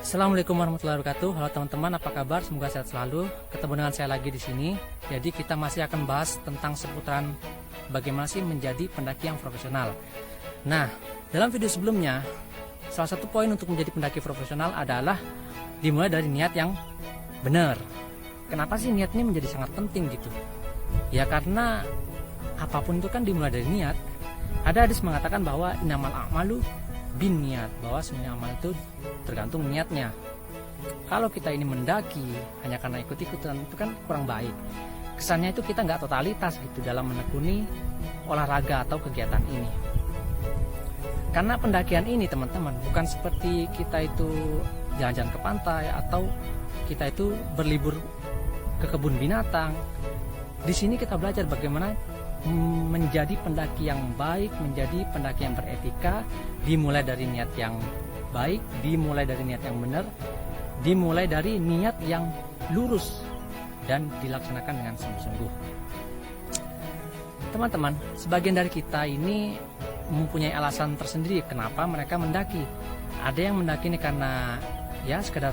Assalamualaikum warahmatullahi wabarakatuh. Halo teman-teman, apa kabar? Semoga sehat selalu. Ketemu dengan saya lagi di sini. Jadi kita masih akan bahas tentang seputaran bagaimana sih menjadi pendaki yang profesional. Nah, dalam video sebelumnya, salah satu poin untuk menjadi pendaki profesional adalah dimulai dari niat yang benar. Kenapa sih niat ini menjadi sangat penting gitu? Ya karena apapun itu kan dimulai dari niat. Ada hadis mengatakan bahwa innamal a'malu bin niat, bahwa semua amal itu tergantung niatnya. Kalau kita ini mendaki hanya karena ikut-ikutan, itu kan kurang baik. Kesannya itu kita nggak totalitas gitu dalam menekuni olahraga atau kegiatan ini. Karena pendakian ini teman-teman bukan seperti kita itu jalan-jalan ke pantai atau kita itu berlibur ke kebun binatang. Di sini kita belajar bagaimana menjadi pendaki yang baik, menjadi pendaki yang beretika, dimulai dari niat yang baik, dimulai dari niat yang benar, dimulai dari niat yang lurus dan dilaksanakan dengan sungguh-sungguh. Teman-teman, sebagian dari kita ini mempunyai alasan tersendiri kenapa mereka mendaki. Ada yang mendaki ini karena ya sekedar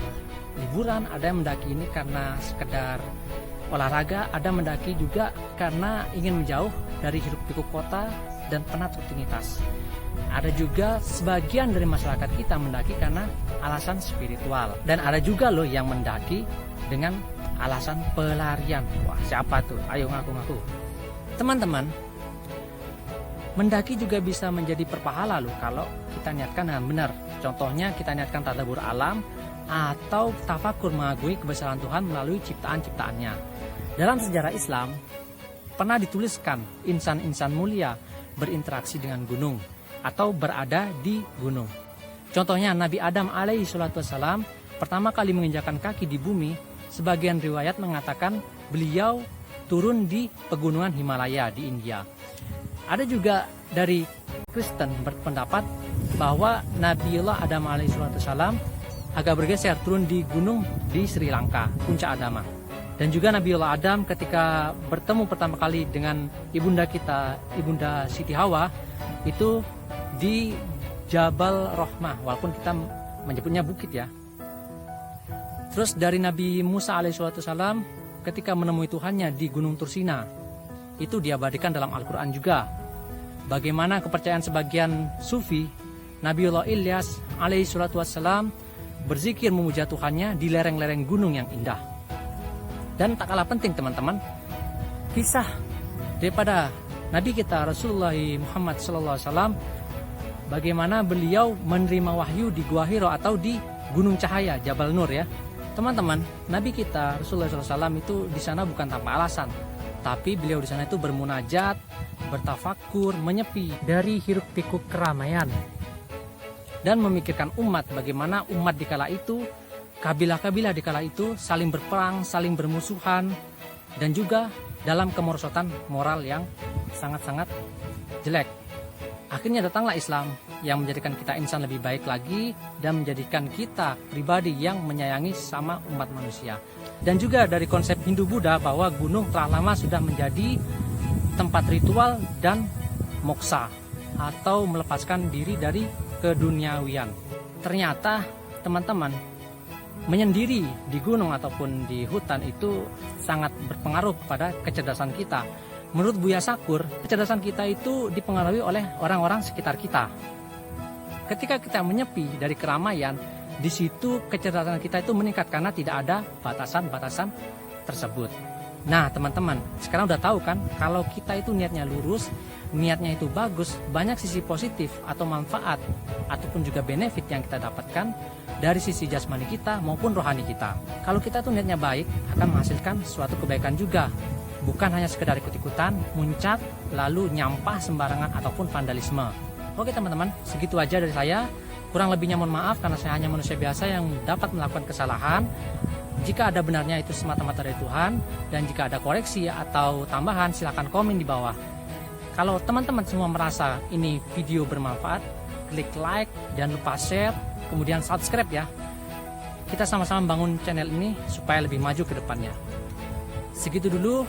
liburan, ada yang mendaki ini karena sekedar olahraga, ada mendaki juga karena ingin menjauh dari hiruk pikuk kota dan penat rutinitas. Ada juga sebagian dari masyarakat kita mendaki karena alasan spiritual. Dan ada juga loh yang mendaki dengan alasan pelarian. Wah, siapa tuh? Ayo ngaku-ngaku. Teman-teman, mendaki juga bisa menjadi berpahala loh kalau kita niatkan dengan benar. Contohnya kita niatkan tadabbur alam atau tafakur mengagumi kebesaran Tuhan melalui ciptaan-ciptaannya. Dalam sejarah Islam pernah dituliskan insan-insan mulia berinteraksi dengan gunung atau berada di gunung. Contohnya Nabi Adam alaihi salatu wassalam pertama kali menginjakkan kaki di bumi, sebagian riwayat mengatakan beliau turun di pegunungan Himalaya di India. Ada juga dari Kristen berpendapat bahwa Nabiullah Adam alaihi salatu wassalam agak bergeser turun di gunung di Sri Lanka, Puncak Adama. Dan juga Nabiullah Adam ketika bertemu pertama kali dengan ibunda kita, Ibunda Siti Hawa, itu di Jabal Rohmah, walaupun kita menyebutnya bukit ya. Terus dari Nabi Musa alaihissalam ketika menemui Tuhannya di Gunung Tursina, itu diabadikan dalam Al-Quran juga. Bagaimana kepercayaan sebagian sufi, Nabiullah Ilyas alaihissalam berzikir memuja Tuhannya di lereng-lereng gunung yang indah. Dan tak kalah penting teman-teman, kisah daripada Nabi kita Rasulullah Muhammad SAW, bagaimana beliau menerima wahyu di Gua Hiro atau di Gunung Cahaya Jabal Nur ya. Teman-teman, Nabi kita Rasulullah SAW itu di sana bukan tanpa alasan, tapi beliau di sana itu bermunajat, bertafakur, menyepi dari hiruk pikuk keramaian dan memikirkan umat, bagaimana umat di kala itu, kabilah-kabilah di kala itu saling berperang, saling bermusuhan, dan juga dalam kemerosotan moral yang sangat-sangat jelek. Akhirnya datanglah Islam yang menjadikan kita insan lebih baik lagi dan menjadikan kita pribadi yang menyayangi sama umat manusia. Dan juga dari konsep Hindu-Buddha bahwa gunung telah lama sudah menjadi tempat ritual dan moksa atau melepaskan diri dari keduniawian. Ternyata teman-teman, menyendiri di gunung ataupun di hutan itu sangat berpengaruh pada kecerdasan kita. Menurut Buya Sakur, kecerdasan kita itu dipengaruhi oleh orang-orang sekitar kita. Ketika kita menyepi dari keramaian, di situ kecerdasan kita itu meningkat karena tidak ada batasan-batasan tersebut. Nah teman-teman, sekarang udah tahu kan kalau kita itu niatnya lurus, niatnya itu bagus, banyak sisi positif atau manfaat ataupun juga benefit yang kita dapatkan dari sisi jasmani kita maupun rohani kita. Kalau kita tuh niatnya baik, akan menghasilkan suatu kebaikan juga. Bukan hanya sekedar ikut-ikutan, muncak, lalu nyampah sembarangan ataupun vandalisme. Oke teman-teman, segitu aja dari saya. Kurang lebihnya mohon maaf karena saya hanya manusia biasa yang dapat melakukan kesalahan. Jika ada benarnya itu semata-mata dari Tuhan, dan jika ada koreksi atau tambahan silahkan komen di bawah. Kalau teman-teman semua merasa ini video bermanfaat, klik like, jangan lupa share, kemudian subscribe ya. Kita sama-sama bangun channel ini supaya lebih maju ke depannya. Segitu dulu,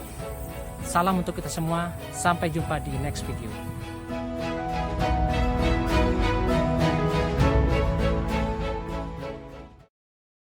salam untuk kita semua, sampai jumpa di next video.